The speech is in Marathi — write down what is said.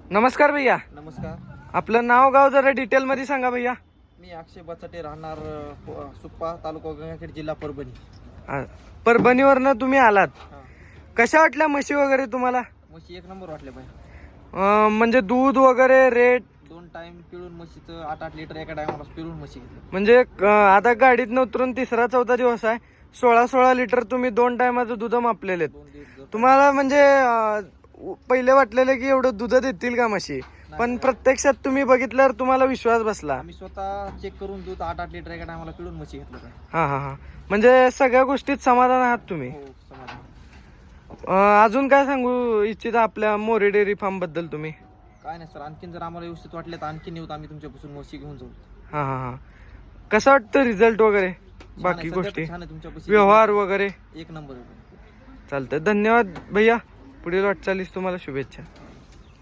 नमस्कार भैया. नमस्कार. आपलं नाव गाव जरा डिटेल मध्ये सांगा भैया. मी अक्षय बचाटे, राहणार सुप्पा, तालुका गंगाखेड, जिल्हा परभणी. परभणीवरनं तुम्ही आलात. हा. कशा वाटल्या म्हशी वगैरे तुम्हाला? म्हशी एक नंबर वाटले पाहिजे. म्हणजे दूध वगैरे रेट? 2 टाइम पिळून म्हशीचं 8-8 लिटर एका टायमाला पिळून म्हशी घेतली. म्हणजे आता गाडीत उतरून 3रा-4था दिवस आहे. 16-16 लिटर तुम्ही 2 टायमाचं दूध मापलेले. 2 तुम्हाला म्हणजे पहिले वाटलेलं की एवढं दूध देतील का म्हशी, पण प्रत्यक्षात तुम्ही बघितल्यावर तुम्हाला विश्वास बसला. आम्ही स्वतः चेक करून दूध 8-8 लिटर एका टायमाला पिळून म्हशी घेतलं. हा हा हा. म्हणजे सगळ्या गोष्टीत समाधान आहात तुम्ही. हो, समाधान. अजून काय सांगू इच्छिता आपल्या मोरे डेअरी फार्म बद्दल तुम्ही? काय नाही सर, आणखीन जर आम्हाला व्यवस्थित वाटले तर आणखीन येऊत, आम्ही तुमच्यापासून म्हशी घेऊन जाऊ. हा हा हा. कसं वाटतं रिझल्ट वगैरे, बाकी गोष्टी, छान आहे तुमच्यापाशी, व्यवहार वगैरे? एक नंबर. चालतंय. धन्यवाद भैया. पुढील वाटचालीस तुम्हाला शुभेच्छा.